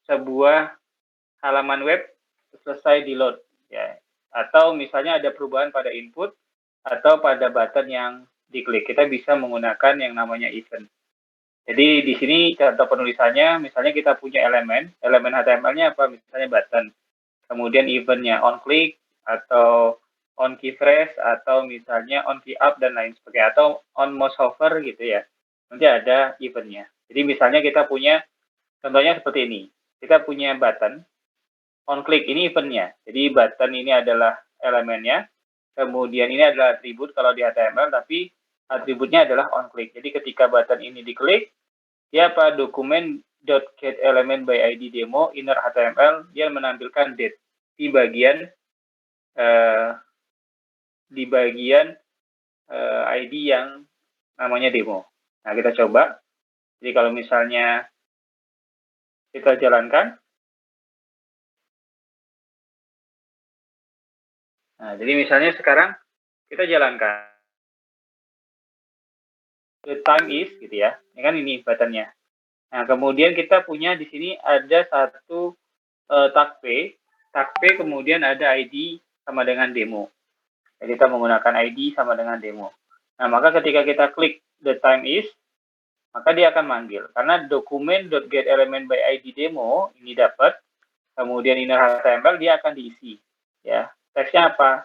sebuah halaman web selesai di load, ya. Atau misalnya ada perubahan pada input atau pada button yang diklik, kita bisa menggunakan yang namanya event. Jadi di sini contoh penulisannya, misalnya kita punya elemen HTML-nya apa, misalnya button, kemudian event-nya on click atau on keyframe atau misalnya on key up dan lain sebagainya, atau on mouse hover gitu ya. Nanti ada event-nya. Jadi misalnya kita punya contohnya seperti ini. Kita punya button on click, ini event-nya. Jadi button ini adalah elemennya, kemudian ini adalah atribut kalau di HTML, tapi atributnya adalah on click. Jadi ketika button ini diklik, dia pada dokumen .getElementById_demo inner HTML, dia menampilkan date di bagian ID yang namanya demo. Nah, kita coba. Jadi kalau misalnya kita jalankan, nah, jadi misalnya sekarang kita jalankan. The time is, gitu ya. Ini kan ini buttonnya. Nah, kemudian kita punya di sini ada satu tag P. Tag P kemudian ada ID sama dengan demo. Jadi kita menggunakan ID sama dengan demo. Nah, maka ketika kita klik the time is, maka dia akan manggil. Karena dokumen .getElementById_demo ini dapat, kemudian inner HTML dia akan diisi. Ya, teksnya apa?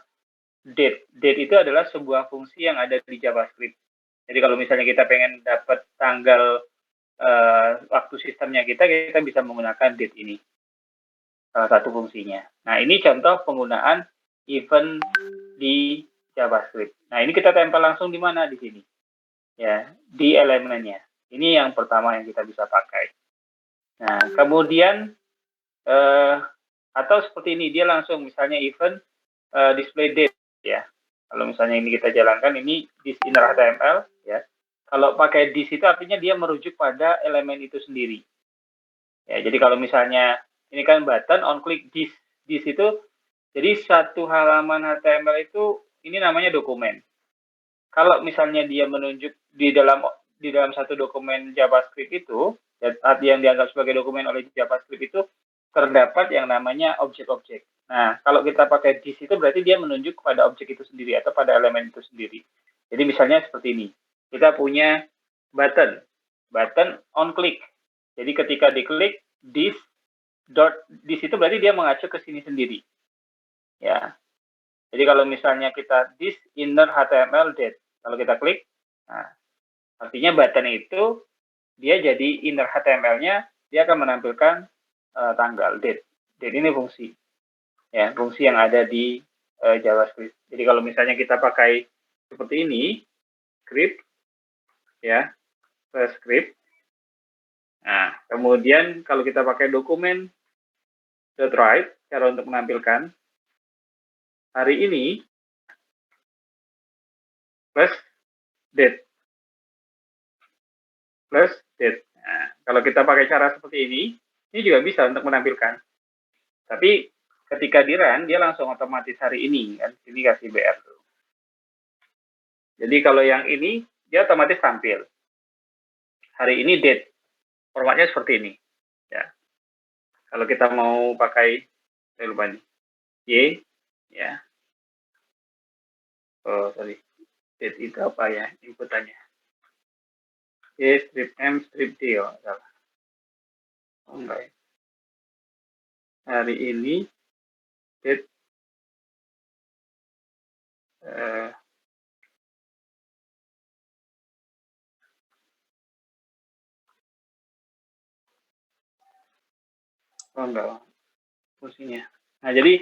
Date. Date itu adalah sebuah fungsi yang ada di JavaScript. Jadi kalau misalnya kita pengen dapat tanggal waktu sistemnya kita bisa menggunakan date ini. Salah satu fungsinya. Nah, ini contoh penggunaan event di JavaScript. Nah, ini kita tempel langsung di mana di sini? Ya, di elemennya. Ini yang pertama yang kita bisa pakai. Nah, kemudian atau seperti ini, dia langsung misalnya event display date ya. Kalau misalnya ini kita jalankan, ini this inner HTML ya. Kalau pakai this itu artinya dia merujuk pada elemen itu sendiri. Ya, jadi kalau misalnya ini kan button on click this itu, jadi satu halaman HTML itu ini namanya dokumen. Kalau misalnya dia menunjuk di dalam satu dokumen JavaScript itu, yang dianggap sebagai dokumen oleh JavaScript itu terdapat yang namanya objek-objek. Nah, kalau kita pakai this itu berarti dia menunjuk kepada objek itu sendiri atau pada elemen itu sendiri. Jadi misalnya seperti ini. Kita punya button on click. Jadi ketika diklik this itu berarti dia mengacu ke sini sendiri. Ya. Jadi kalau misalnya kita this inner HTML date, kalau kita klik, nah, artinya button itu dia jadi inner HTML-nya, dia akan menampilkan tanggal date. Date ini fungsi. Ya, fungsi yang ada di JavaScript. Jadi kalau misalnya kita pakai seperti ini, script ya, script. Nah, kemudian kalau kita pakai dokumen .write, cara untuk menampilkan hari ini plus date. Nah, kalau kita pakai cara seperti ini juga bisa untuk menampilkan. Tapi ketika di run, dia langsung otomatis hari ini kan. Ini kasih BR. Jadi kalau yang ini dia otomatis tampil. Hari ini date. Formatnya seperti ini. Ya. Kalau kita mau pakai, saya lupa nih. Y, ya. Oh, sorry. Date itu apa ya inputannya? Y, strip M, strip D. Oh, salah. Oh, enggak ya. Hari ini, date. Oh, enggak. Fungsinya. Nah, jadi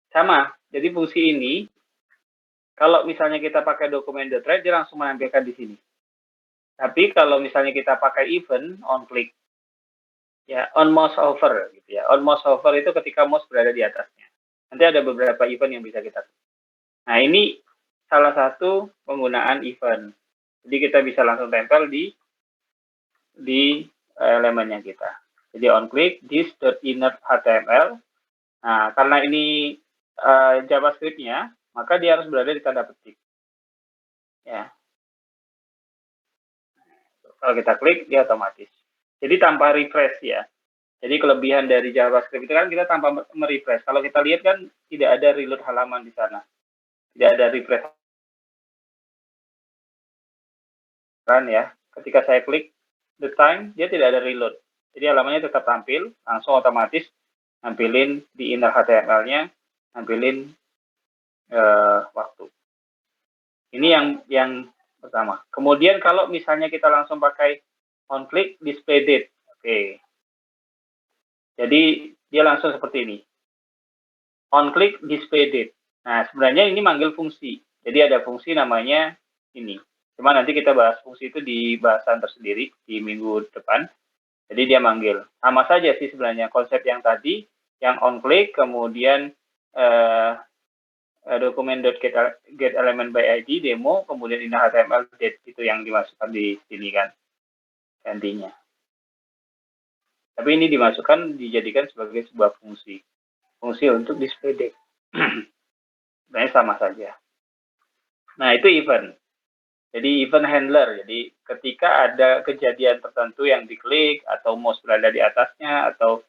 sama. Jadi fungsi ini, kalau misalnya kita pakai dokumen .write, dia langsung menampilkan di sini. Tapi kalau misalnya kita pakai event on click, ya on mouse over, gitu ya. On mouse over itu ketika mouse berada di atasnya. Nanti ada beberapa event yang bisa kita. Nah, ini salah satu penggunaan event. Jadi kita bisa langsung tempel di elemennya kita. Jadi on click this.inner HTML. Nah, karena ini JavaScript-nya, maka dia harus berada di tanda petik. Ya. Kalau kita klik, dia otomatis. Jadi tanpa refresh ya. Jadi kelebihan dari JavaScript itu kan kita tanpa merefresh. Kalau kita lihat kan tidak ada reload halaman di sana. Tidak ada refresh kan ya. Ketika saya klik the time, dia tidak ada reload. Jadi halamannya tetap tampil, langsung otomatis nampilin di inner HTML-nya, nampilin waktu. Ini yang pertama. Kemudian kalau misalnya kita langsung pakai on click display date. Oke. Jadi dia langsung seperti ini. On click display date. Nah, sebenarnya ini manggil fungsi. Jadi ada fungsi namanya ini. Cuma nanti kita bahas fungsi itu di bahasan tersendiri di minggu depan. Jadi dia manggil. Sama saja sih sebenarnya konsep yang tadi, yang on click, kemudian document.get element by ID demo, kemudian inner HTML date itu yang dimasukkan di sini kan gantinya. Tapi ini dimasukkan dijadikan sebagai sebuah fungsi untuk display date. Sebenarnya sama saja. Nah, itu event. Jadi event handler. Jadi ketika ada kejadian tertentu yang diklik atau mouse berada di atasnya atau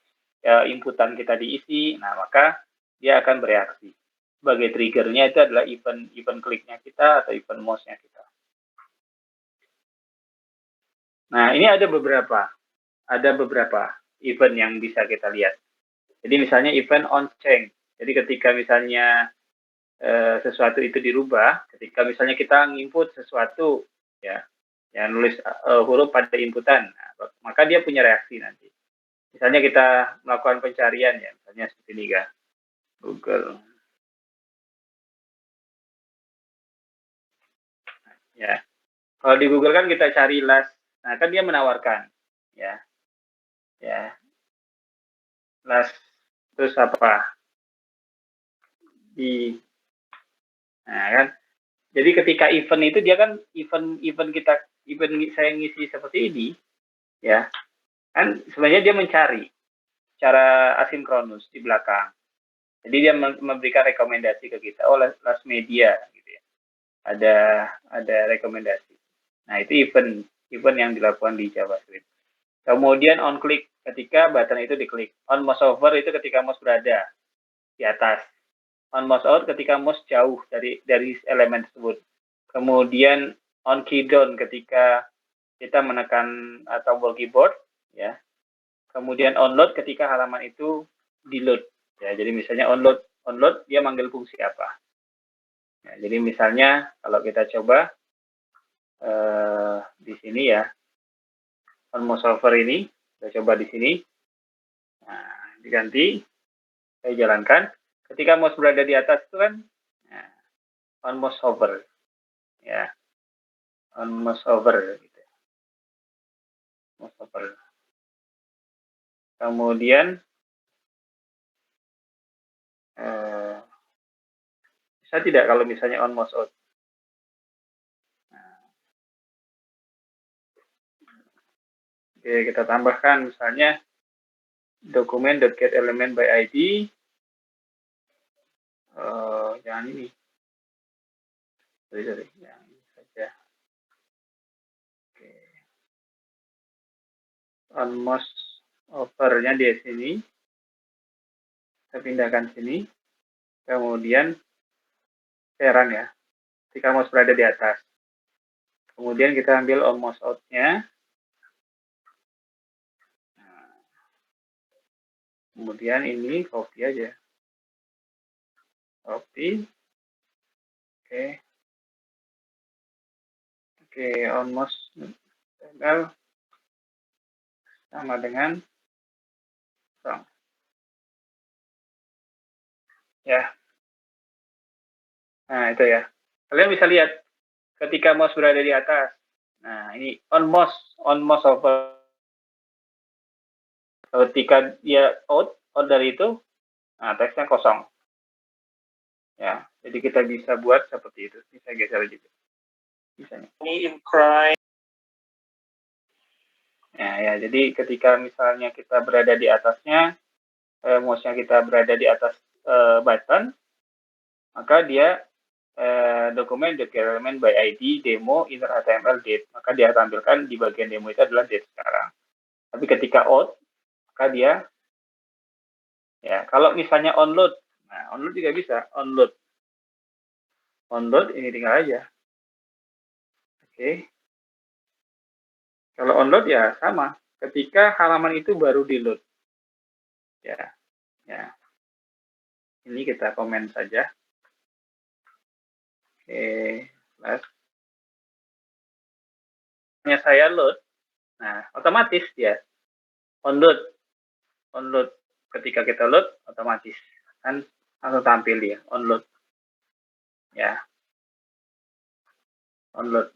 inputan kita diisi, nah maka dia akan bereaksi. Sebagai triggernya itu adalah event kliknya kita atau event mouse-nya kita. Nah, ini ada beberapa event yang bisa kita lihat. Jadi misalnya event on change. Jadi ketika misalnya sesuatu itu dirubah, ketika misalnya kita input sesuatu ya, yang nulis huruf pada inputan, nah, maka dia punya reaksi nanti. Misalnya kita melakukan pencarian ya, misalnya seperti ini kan, Google. Ya, kalau di Google kan kita cari last, nah kan dia menawarkan, ya, last terus apa di, nah kan. Jadi ketika event itu dia kan event saya ngisi seperti ini, ya, kan sebenarnya dia mencari secara asinkronus di belakang. Jadi dia memberikan rekomendasi ke kita, oh last media, gitu ya. Ada rekomendasi. Nah itu event yang dilakukan di JavaScript. Kemudian on click ketika button itu diklik. On mouse over itu ketika mouse berada di atas. On mouse out ketika mouse jauh dari elemen tersebut. Kemudian on key down ketika kita menekan tombol keyboard, ya. Kemudian on load ketika halaman itu di load. Ya, jadi misalnya on load dia manggil fungsi apa. Ya, jadi misalnya kalau kita coba di sini ya, on mouse over ini, kita coba di sini. Nah, diganti, saya jalankan. Ketika mouse berada di atas itu kan on mouse over, ya, on mouse over, gitu. Mouse over. Kemudian bisa tidak kalau misalnya on mouse out? Oke, kita tambahkan misalnya document.get element by ID. Jangan ini. Sorry, yang ini saja. Oke. On mouse over-nya di sini. Kita pindahkan sini. Kemudian serang ya. Ketika mouse berada di atas. Kemudian kita ambil on mouse out-nya. Kemudian ini copy aja. Copy. Oke. Oke, on mouse HTML sama dengan wrong. Ya. Nah, itu ya. Kalian bisa lihat ketika mouse berada di atas. Nah, ini on mouse over. Ketika dia out dari itu, nah teksnya kosong. Ya, jadi kita bisa buat seperti itu. Bisa geser juga. Misalnya. Ya, jadi ketika misalnya kita berada di atasnya, mouse-nya kita berada di atas button, maka dia dokumen get element by ID demo inner HTML date, maka dia tampilkan di bagian demo itu adalah date sekarang. Tapi ketika out, maka dia ya kalau misalnya onload, nah onload juga bisa onload ini tinggal aja. Oke. Kalau onload ya sama, ketika halaman itu baru di load. Ya, ya. Ini kita komen saja. Oke, saya load, nah otomatis ya onload ketika kita load otomatis kan langsung tampil dia onload ya onload.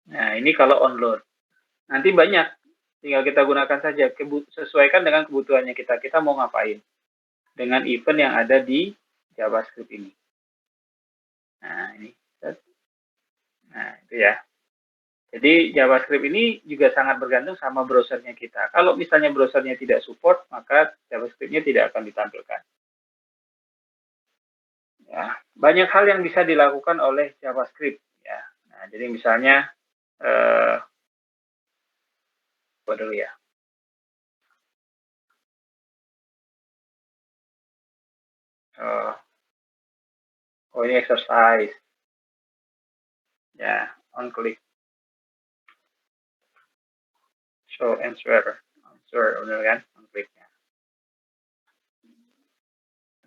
Nah ini kalau onload nanti banyak, tinggal kita gunakan saja, sesuaikan dengan kebutuhannya kita mau ngapain dengan event yang ada di JavaScript ini. Nah ini, nah itu ya. Jadi JavaScript ini juga sangat bergantung sama browsernya kita. Kalau misalnya browsernya tidak support, maka JavaScript-nya tidak akan ditampilkan. Ya, banyak hal yang bisa dilakukan oleh JavaScript. Ya, nah, jadi misalnya, apa dulu ya? Oh ini exercise. Ya, on click. Show answer, benar kan? On click-nya.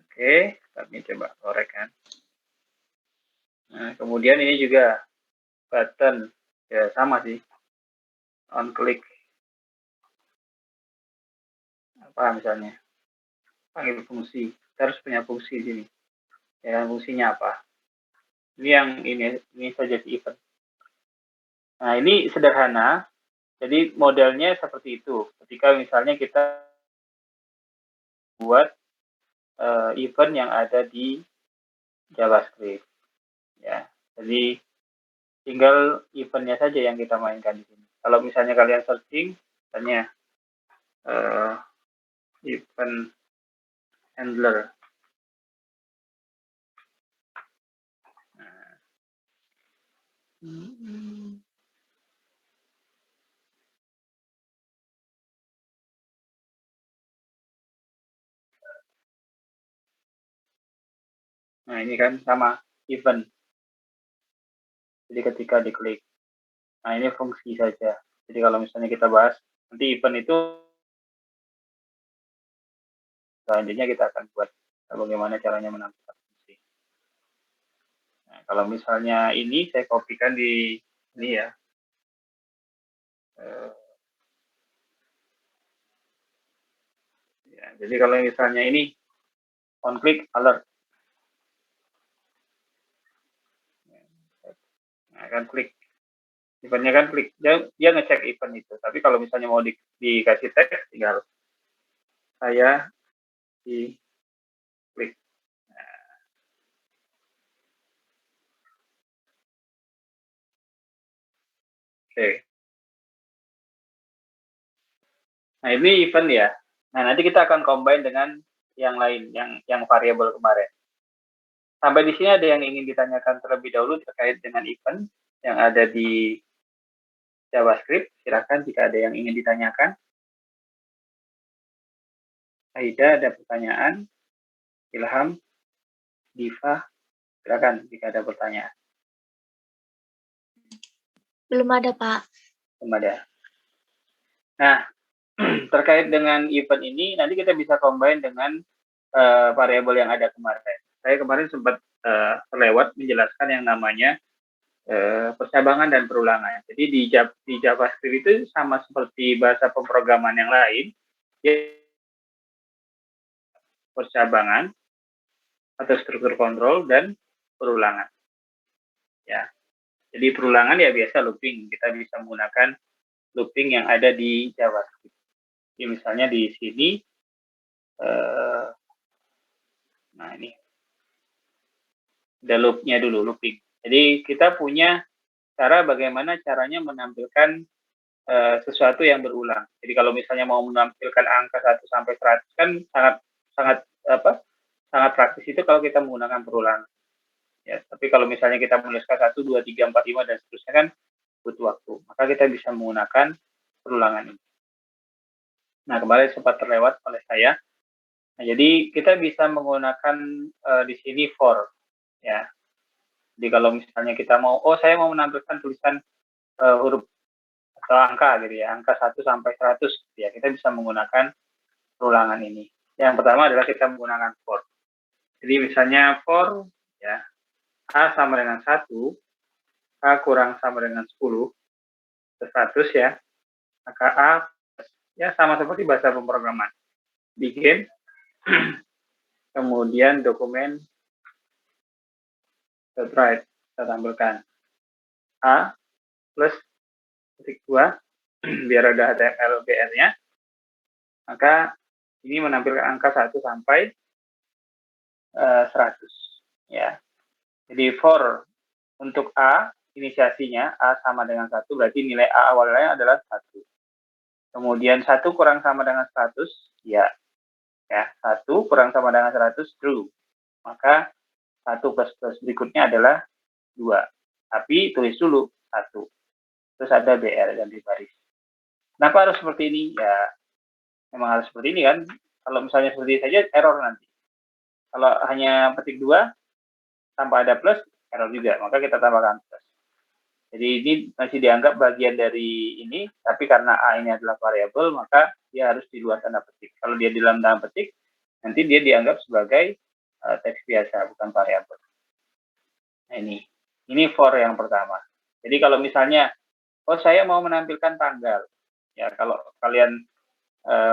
Oke, kami coba korek kan. Nah, kemudian ini juga button, ya sama sih. On click. Apa misalnya? Panggil fungsi. Kita harus punya fungsi di sini. Ya, fungsinya apa? Ini yang ini saja di event. Nah, ini sederhana. Jadi modelnya seperti itu. Ketika misalnya kita buat event yang ada di JavaScript, ya. Jadi tinggal eventnya saja yang kita mainkan di sini. Kalau misalnya kalian searching, misalnya event handler. Nah ini kan sama event. Jadi ketika diklik, nah ini fungsi saja. Jadi kalau misalnya kita bahas nanti event itu selanjutnya kita akan buat bagaimana caranya menampilkan fungsi. Nah, kalau misalnya ini saya kopikan di ini ya. Ya, jadi kalau misalnya ini on click alert. Nah, kan klik. Eventnya kan klik. Dia ngecek event itu. Tapi kalau misalnya mau dikasih teks, tinggal saya di klik. Oke. Nah, ini event ya. Nah, nanti kita akan combine dengan yang lain, yang variabel kemarin. Sampai di sini ada yang ingin ditanyakan terlebih dahulu terkait dengan event yang ada di JavaScript. Silakan jika ada yang ingin ditanyakan. Aida ada pertanyaan. Ilham, Diva, silakan jika ada pertanyaan. Belum ada, Pak. Belum ada. Nah, terkait dengan event ini, nanti kita bisa combine dengan variabel yang ada kemarin. Saya kemarin sempat terlewat menjelaskan yang namanya percabangan dan perulangan. Jadi di JavaScript itu sama seperti bahasa pemrograman yang lain, percabangan atau struktur kontrol dan perulangan. Ya, jadi perulangan ya biasa looping. Kita bisa menggunakan looping yang ada di JavaScript. Jadi misalnya di sini, nah ini ada loopnya dulu, looping. Jadi kita punya cara bagaimana caranya menampilkan sesuatu yang berulang. Jadi kalau misalnya mau menampilkan angka 1 sampai 100 kan sangat praktis itu kalau kita menggunakan perulangan. Ya, tapi kalau misalnya kita menuliskan 1, 2, 3, 4, 5 dan seterusnya kan butuh waktu. Maka kita bisa menggunakan perulangan ini. Nah, kemarin sempat terlewat oleh saya. Nah, jadi kita bisa menggunakan di sini for, ya. Jadi kalau misalnya kita mau, saya mau menampilkan tulisan huruf atau angka gitu ya, angka 1 sampai 100 gitu ya, kita bisa menggunakan perulangan ini. Yang pertama adalah kita menggunakan for. Jadi misalnya for, ya, A sama dengan 1, A kurang sama dengan 10, 100 ya, maka A, ya sama seperti bahasa pemrograman. Bikin, kemudian dokumen write, kita tampilkan A plus titik 2, biar ada HTML BR-nya, maka ini menampilkan angka 1 sampai 100. Ya. Jadi for untuk A, inisiasinya A sama dengan 1, berarti nilai A awalnya adalah 1. Kemudian 1 kurang sama dengan 100, ya. 1 kurang sama dengan 100, true. Maka 1 plus berikutnya adalah 2. Tapi tulis dulu 1. Terus ada BR ganti baris. Kenapa harus seperti ini? Ya, memang harus seperti ini kan. Kalau misalnya seperti ini saja, error nanti. Kalau hanya petik 2, tanpa ada plus, error juga. Maka kita tambahkan plus. Jadi ini masih dianggap bagian dari ini, tapi karena A ini adalah variabel, maka dia harus di luar tanda petik. Kalau dia di dalam tanda petik, nanti dia dianggap sebagai teks biasa, bukan variabel. Nah ini for yang pertama. Jadi kalau misalnya, saya mau menampilkan tanggal. Ya, kalau kalian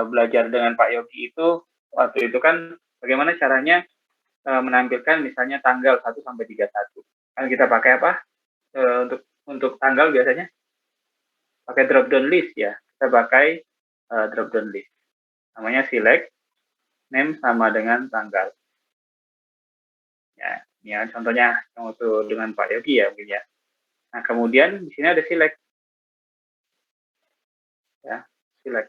belajar dengan Pak Yogi itu, waktu itu kan bagaimana caranya menampilkan misalnya tanggal 1 sampai 31. Kan kita pakai apa? Untuk tanggal biasanya pakai drop down list ya. Kita pakai drop down list. Namanya select name sama dengan tanggal. Ya, ini ya contohnya yang waktu dengan Pak Yogi ya mungkin ya. Nah, kemudian di sini ada select. Ya, select.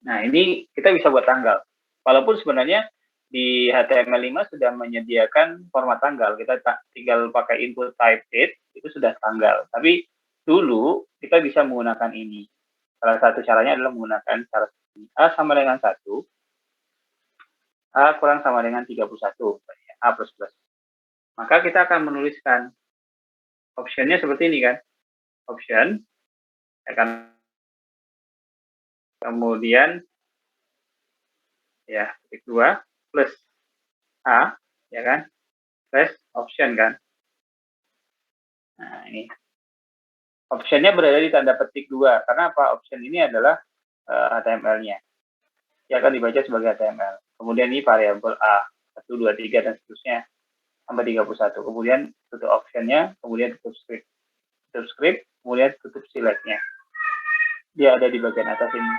Nah, ini kita bisa buat tanggal. Walaupun sebenarnya di HTML5 sudah menyediakan format tanggal. Kita tinggal pakai input type date, itu sudah tanggal. Tapi dulu kita bisa menggunakan ini. Salah satu caranya adalah menggunakan cara ini. A sama dengan 1, A kurang sama dengan 31, A plus plus. Maka kita akan menuliskan optionnya seperti ini kan. Option, akan kemudian ya titik 2 plus A, ya kan, plus option kan. Nah, ini optionnya berada di tanda petik 2. Karena apa? Option ini adalah HTML-nya. Dia akan dibaca sebagai HTML. Kemudian ini variabel A, 1, 2, 3, dan seterusnya, sampai 31. Kemudian tutup optionnya, kemudian tutup script, kemudian tutup select-nya. Dia ada di bagian atas ini.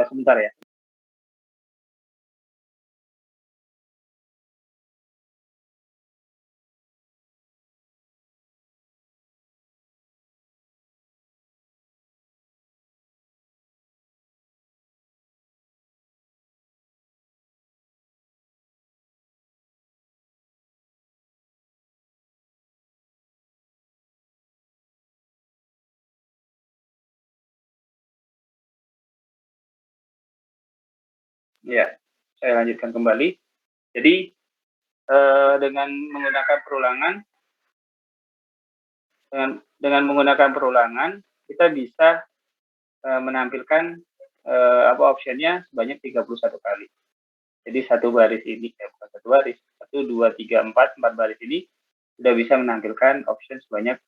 Sebentar ya. Ya, saya lanjutkan kembali. Jadi dengan menggunakan perulangan, menggunakan perulangan, kita bisa menampilkan optionnya sebanyak 31 kali. Jadi satu baris ini, bukan satu baris, 1, 2, 3, 4 baris ini sudah bisa menampilkan option sebanyak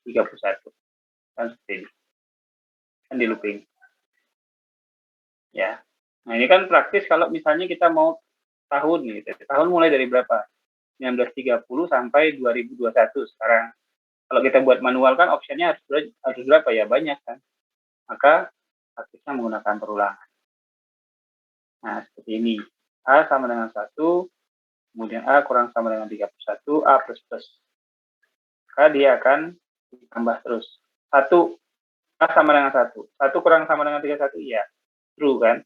31. Kan seperti ini. Kan di looping. Ya. Nah, ini kan praktis kalau misalnya kita mau tahun gitu. Tahun mulai dari berapa? 1930 sampai 2021 sekarang. Kalau kita buat manual kan optionnya harus berapa ya? Banyak kan. Maka praktisnya menggunakan perulangan. Nah, seperti ini. A sama dengan 1, kemudian A kurang sama dengan 31, A plus plus. Maka dia akan ditambah terus. 1, A sama dengan 1. 1 kurang sama dengan 31, iya. True kan?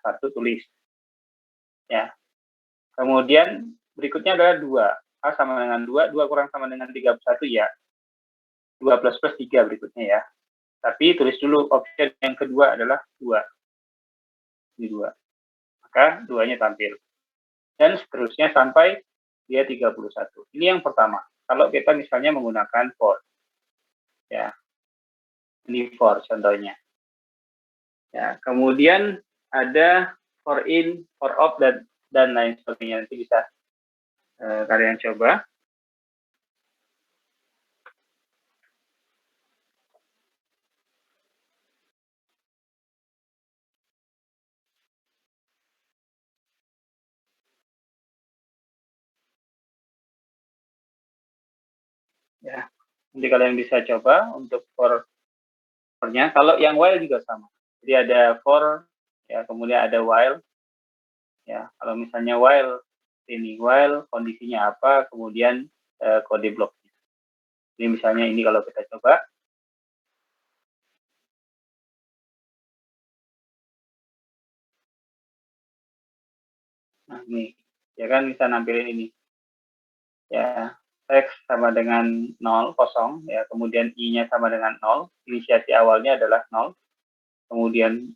1 tulis. Ya. Kemudian berikutnya adalah 2. A sama dengan 2, 2 kurang sama dengan 31 ya. 2 plus 3 berikutnya ya. Tapi tulis dulu option yang kedua adalah 2. Ini 2. Maka 2-nya tampil. Dan seterusnya sampai dia 31. Ini yang pertama. Kalau kita misalnya menggunakan for. Ya. Ini for contohnya. Ya, kemudian ada for in, for out, dan lain sebagainya. Nanti bisa kalian coba. Ya, nanti kalian bisa coba untuk for-nya. Kalau yang while juga sama. Jadi ada for, ya, kemudian ada while. Ya, kalau misalnya while ini while kondisinya apa, kemudian kode bloknya. Jadi misalnya ini kalau kita coba. Nah, ini ya kan bisa nampilin ini. Ya, X sama dengan 0, kosong, ya, kemudian I-nya sama dengan 0, inisiasi awalnya adalah 0, kemudian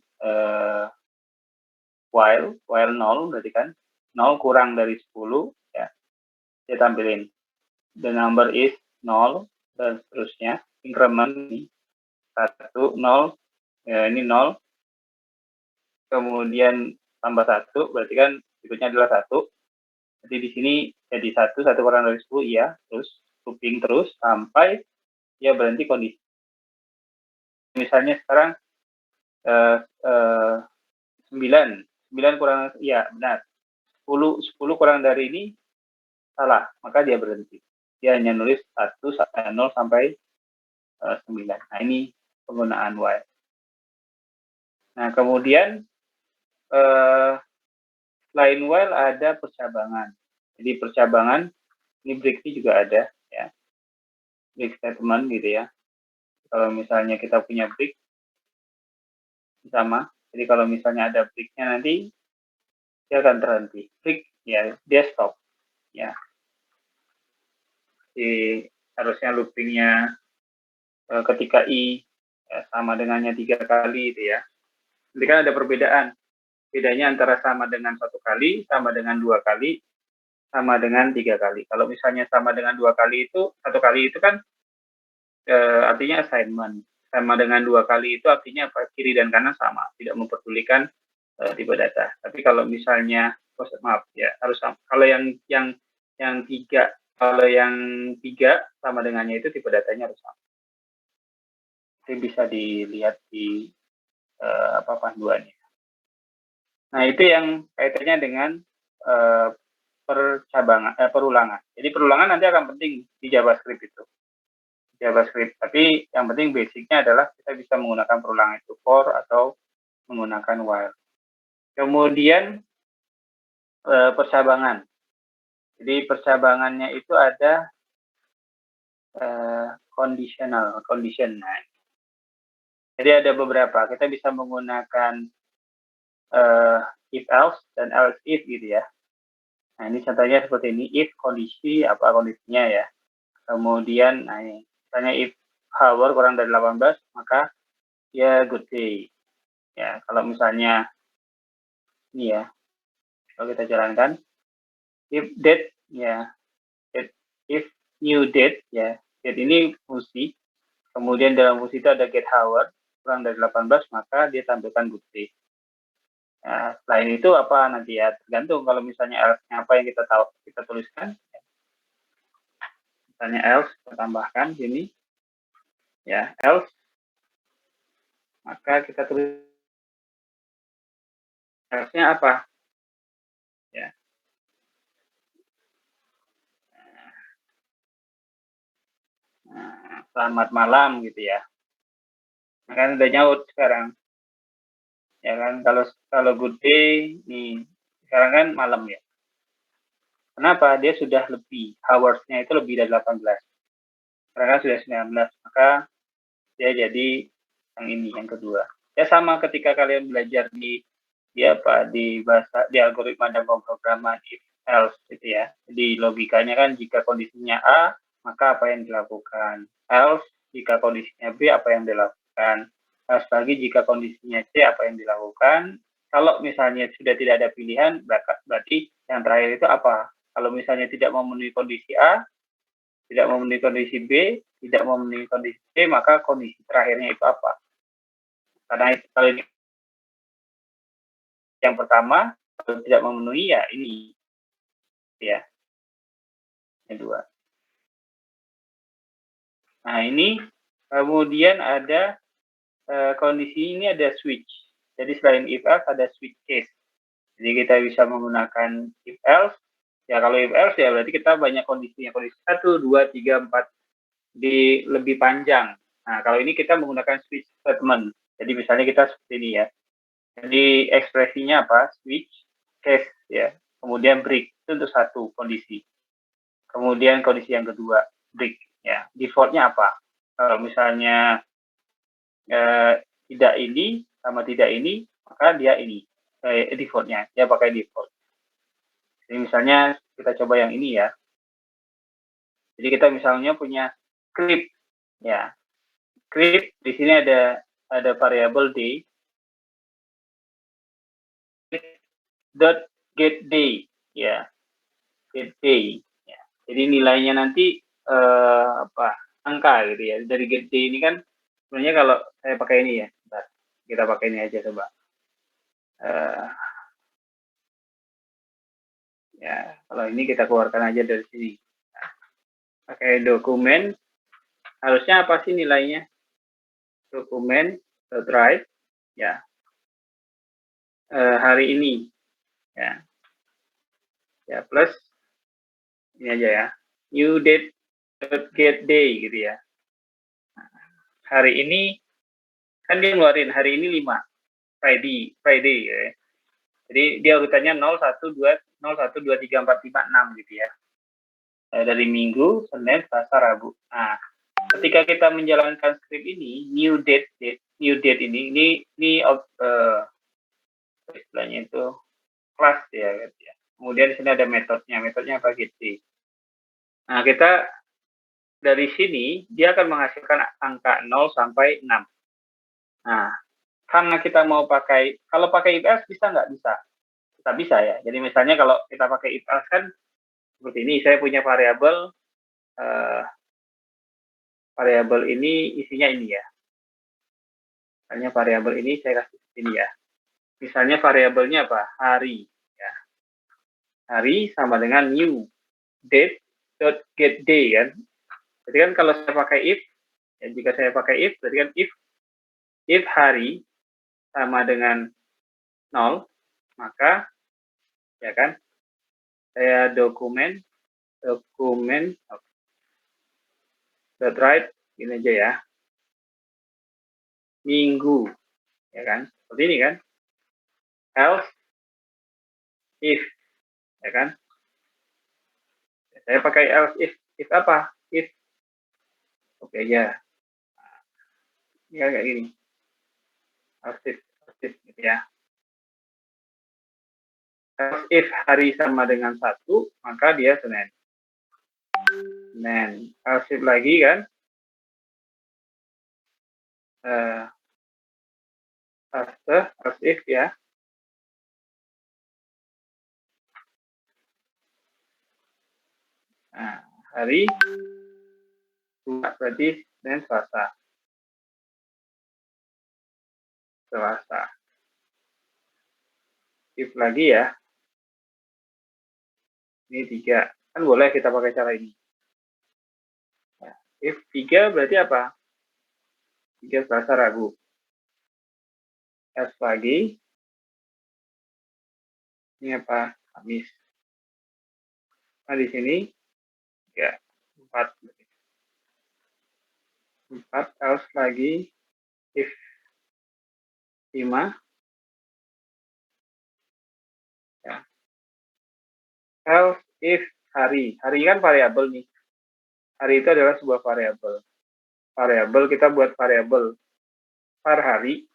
while 0, berarti kan 0 kurang dari 10, ya, dia tampilin. The number is 0, dan seterusnya, increment ini, 1, 0, ya, ini 0, kemudian tambah 1, berarti kan berikutnya adalah 1, jadi di sini jadi 1 kurang dari 10, iya, terus looping terus sampai ya berhenti kondisi. Misalnya sekarang 9 kurang, ya benar, 10 kurang dari ini salah, maka dia berhenti. Dia hanya nulis 0 sampai 9. Nah, ini penggunaan while. Nah, kemudian selain while ada percabangan. Jadi percabangan ini break juga ada, ya, break statement gitu ya. Kalau misalnya kita punya break sama, jadi kalau misalnya ada breaknya nanti dia akan terhenti. Break, ya, dia stop, ya. Jadi harusnya loopingnya ketika I ya, sama dengannya 3 kali itu ya. Jadi kan ada perbedaan. Bedanya antara sama dengan 1 kali, sama dengan 2 kali, sama dengan 3 kali. Kalau misalnya sama dengan 2 kali itu, 1 kali itu kan artinya assignment. Sama dengan 2 kali itu artinya apa? Kiri dan kanan sama, tidak memperdulikan tipe data. Tapi kalau misalnya, maaf ya, harus sama. Kalau yang 3, kalau yang 3 sama dengannya itu tipe datanya harus sama. Itu bisa dilihat di panduannya. Nah, itu yang kaitannya dengan perulangan. Jadi perulangan nanti akan penting di JavaScript itu. JavaScript. Tapi yang penting basicnya adalah kita bisa menggunakan perulangan itu for atau menggunakan while. Kemudian percabangan. Jadi percabangannya itu ada condition. Nah, jadi ada beberapa. Kita bisa menggunakan if else dan else if gitu ya. Nah, ini contohnya seperti ini, if kondisi, apa kondisinya ya. Kemudian, nah ini, misalnya if hour kurang dari 18, maka ya good day. Ya, kalau misalnya ini ya, kalau kita jalankan, if date, ya, if new date, ya, date ini fungsi, kemudian dalam fungsi itu ada get hour, kurang dari 18, maka dia tampilkan good day. Nah, selain itu apa nanti ya, tergantung kalau misalnya else-nya apa yang kita tuliskan. Misalnya else, kita tambahkan sini, ya, else, maka kita tulis else-nya apa? Ya. Nah, selamat malam gitu ya. Nah, kan udah nyaut sekarang. Ya kan, kalau good day, nih, sekarang kan malam ya. Kenapa? Dia sudah lebih, hours-nya itu lebih dari 18. Sekarang kan sudah 19, maka dia jadi yang ini, yang kedua. Ya sama ketika kalian belajar di di bahasa di algoritma dan pemrograman if else gitu ya. Jadi logikanya kan jika kondisinya A, maka apa yang dilakukan? Else jika kondisinya B, apa yang dilakukan? Else lagi jika kondisinya C, apa yang dilakukan? Kalau misalnya sudah tidak ada pilihan, berarti yang terakhir itu apa? Kalau misalnya tidak memenuhi kondisi A, tidak memenuhi kondisi B, tidak memenuhi kondisi C, maka kondisi terakhirnya itu apa? Karena kalau ini yang pertama, kalau tidak memenuhi ya ini, ya, yang dua. Nah ini kemudian ada kondisi ini ada switch. Jadi selain if else ada switch case. Jadi kita bisa menggunakan if else. Ya kalau if else ya berarti kita banyak kondisinya. Kondisi 1, 2, 3, 4 di lebih panjang. Nah kalau ini kita menggunakan switch statement. Jadi misalnya kita seperti ini ya. Jadi ekspresinya apa? Switch case ya. Kemudian break itu untuk satu kondisi. Kemudian kondisi yang kedua break ya. Defaultnya apa? Kalau misalnya tidak ini sama tidak ini, maka dia ini defaultnya, dia pakai default. Jadi misalnya kita coba yang ini ya. Jadi kita misalnya punya script ya. Script di sini ada variabel d dot get day ya. Get day ya. Jadi nilainya nanti angka gitu ya. Dari get day ini kan sebenarnya kalau saya pakai ini ya. Bentar, kita pakai ini aja coba. Ya, kalau ini kita keluarkan aja dari sini. Nah, pakai dokumen, harusnya apa sih nilainya? Dokumen write ya. Hari ini ya. Ya, plus ini aja ya. New date get day gitu ya. Nah, hari ini kan dia ngeluarin hari ini 5. Friday ya. Jadi dia urutannya 0 1 2 0 1 2 3 4 5 6 gitu ya. Dari Minggu, Senin, Selasa, Rabu. Nah, ketika kita menjalankan script ini, new date ini istilahnya itu kelas ya, gitu ya. Kemudian di sini ada metodenya apa gitu. Nah, kita dari sini dia akan menghasilkan angka 0 sampai 6. Nah, karena kita mau pakai, kalau pakai if else bisa nggak? Bisa. Kita bisa ya. Jadi misalnya kalau kita pakai if else kan seperti ini, saya punya variabel ini isinya ini ya. Misalnya variabel ini saya kasih ini ya. Misalnya variabelnya apa? Hari ya. Hari sama dengan new date dot get day kan. Jadi kan kalau saya pakai if, ya jika saya pakai if, berarti kan if hari sama dengan 0, maka ya kan saya dokumen dot write ini aja ya. Minggu ya kan. Seperti ini kan. Else if ya kan. Saya pakai else if apa? If oke ya. Ini kayak gini. Else if gitu ya. Else if hari sama dengan 1, maka dia Senin. Senin. Else if lagi kan. Else if ya. Nah, hari 2 berarti Senin Selasa. If lagi ya. Ini 3. Kan boleh kita pakai cara ini. Nah, if 3 berarti apa? 3 Selasa Rabu. Else lagi. Ini apa? Kamis. Nah, di sini 3, 4. 4 else lagi. If 5. Ya. Else if hari. Hari kan variabel nih. Hari itu adalah sebuah variabel. Kita buat variabel per hari.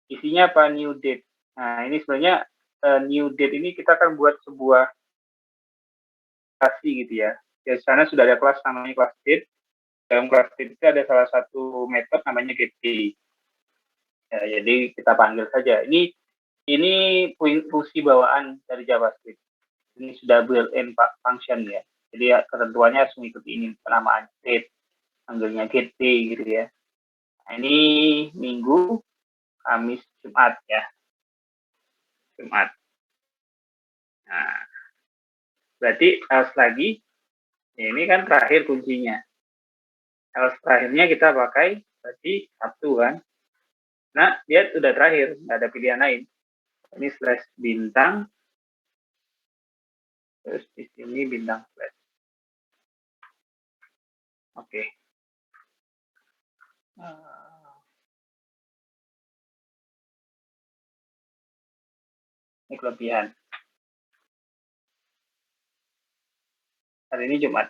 Isinya apa? New date. Nah, ini sebenarnya new date ini kita akan buat sebuah klasi gitu ya. Di sana sudah ada kelas namanya kelas date. Dalam kelas date itu ada salah satu metode namanya getDay. Ya, jadi kita panggil saja. Ini fungsi bawaan dari JavaScript. Ini sudah built-in function ya. Jadi ya, ketentuannya harus mengikuti ini penamaan date, panggilnya getDay gitu ya. Nah, ini Minggu, Kamis, Jumat ya. Jumat. Nah, berarti else lagi, ini kan terakhir kuncinya. Else terakhirnya kita pakai berarti Sabtu kan. Nah, dia sudah terakhir, nggak ada pilihan lain. Ini slash bintang, terus di sini bintang slash. Oke. Ini kelebihan. Hari ini Jumat.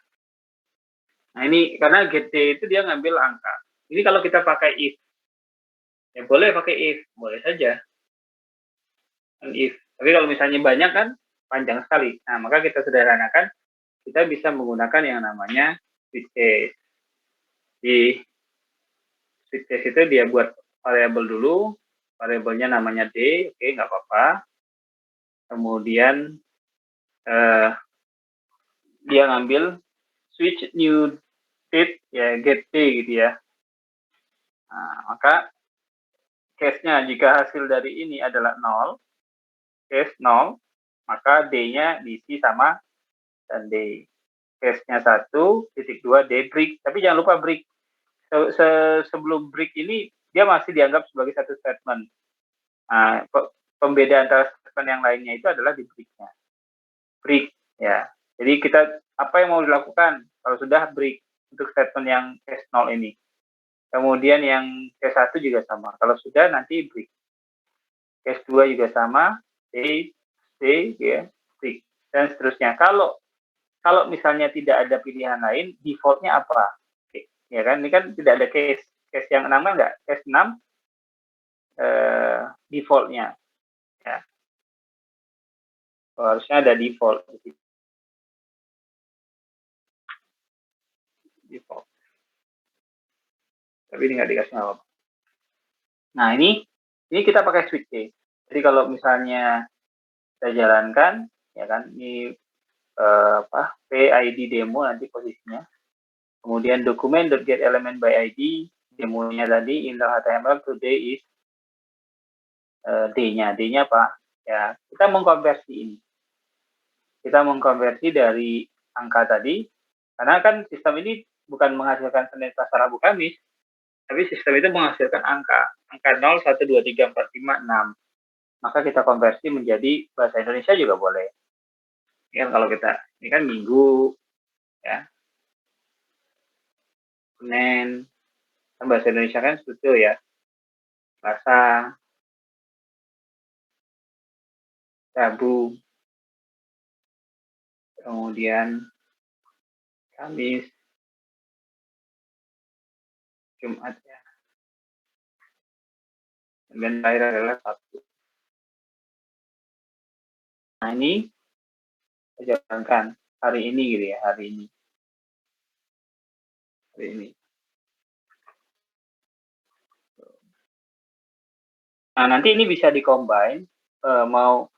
Nah, ini karena getDay itu dia ngambil angka. Ini kalau kita pakai if, ya boleh pakai if, boleh saja. If. Tapi kalau misalnya banyak kan panjang sekali. Nah, maka kita sederhanakan, kita bisa menggunakan yang namanya switch case. Di switch case itu dia buat variabel dulu, variabelnya namanya D, oke, nggak apa-apa. Kemudian dia ngambil switch new date, ya getDay gitu ya. Nah, maka case-nya jika hasil dari ini adalah 0, case 0, maka D-nya diisi sama dan D. Case-nya 1.2 D break. Tapi jangan lupa break. Sebelum break ini dia masih dianggap sebagai satu statement. Nah, pembeda antara statement yang lainnya itu adalah di break-nya. Break ya. Jadi kita apa yang mau dilakukan kalau sudah break untuk statement yang case 0 ini. Kemudian yang case 1 juga sama. Kalau sudah nanti break. Case 2 juga sama, stay ya, break dan seterusnya. Kalau misalnya tidak ada pilihan lain, defaultnya apa? Oke, ya kan? Ini kan tidak ada case yang 6 kan enggak? Case 6 defaultnya. Ya. Harusnya ada default. Default. Tapi ini nggak dikasih apa. Nah, ini kita pakai switch case. Jadi kalau misalnya kita jalankan, ya kan, ini PID demo nanti posisinya. Kemudian dokumen.get element by ID, demonya tadi, intel HTML today is D-nya. D-nya apa? Ya, kita mengkonversi ini. Kita mengkonversi dari angka tadi, karena kan sistem ini bukan menghasilkan Senin, Selasa, Rabu, Kamis, tapi sistem itu menghasilkan angka 0, 1, 2, 3, 4, 5, 6. Maka kita konversi menjadi bahasa Indonesia juga boleh. Ini kan kalau kita, ini kan minggu, ya, Senin, kan bahasa Indonesia kan seperti ya, Selasa, Rabu, kemudian Kamis, Jumat ya. Dan terakhir adalah Sabtu. Nah, ini saya jalankan hari ini gitu ya, hari ini. Nah, nanti ini bisa dikombine, mau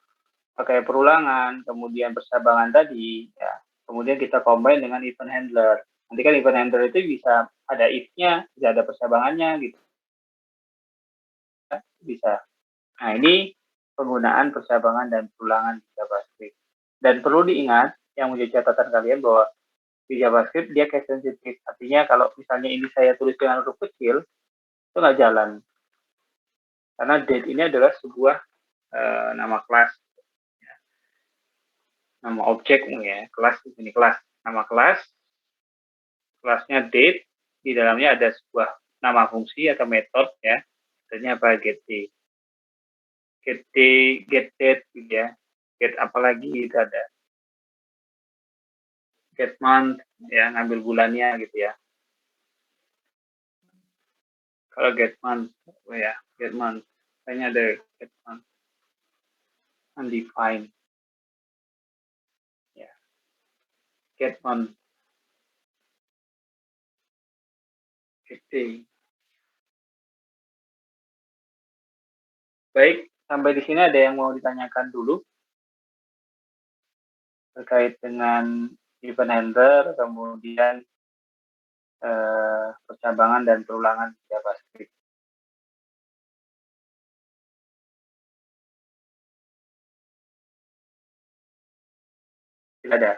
pakai perulangan, kemudian persabangan tadi, ya. Kemudian kita combine dengan event handler. Nanti kan event handler itu bisa ada if-nya, bisa ada persabangannya gitu. Bisa. Nah, ini penggunaan persabangan dan perulangan di JavaScript. Dan perlu diingat, yang menjadi catatan kalian bahwa di JavaScript dia case sensitive. Artinya kalau misalnya ini saya tulis dengan huruf kecil, itu nggak jalan. Karena date ini adalah sebuah nama kelas. Nama objek ya, kelas ini kelas. Nama kelas, kelasnya date, di dalamnya ada sebuah nama fungsi atau metode ya. Misalnya apa? getDay. getDay, getDate gitu ya. Get apalagi itu ada. Get month ya, ngambil bulannya gitu ya. Kalau get month, oh ya, get month. Kayaknya ada get month. undefined. Ya. Get on. Oke. Baik, sampai di sini ada yang mau ditanyakan dulu terkait dengan event handler, kemudian percabangan dan perulangan JavaScript. Tidak ada.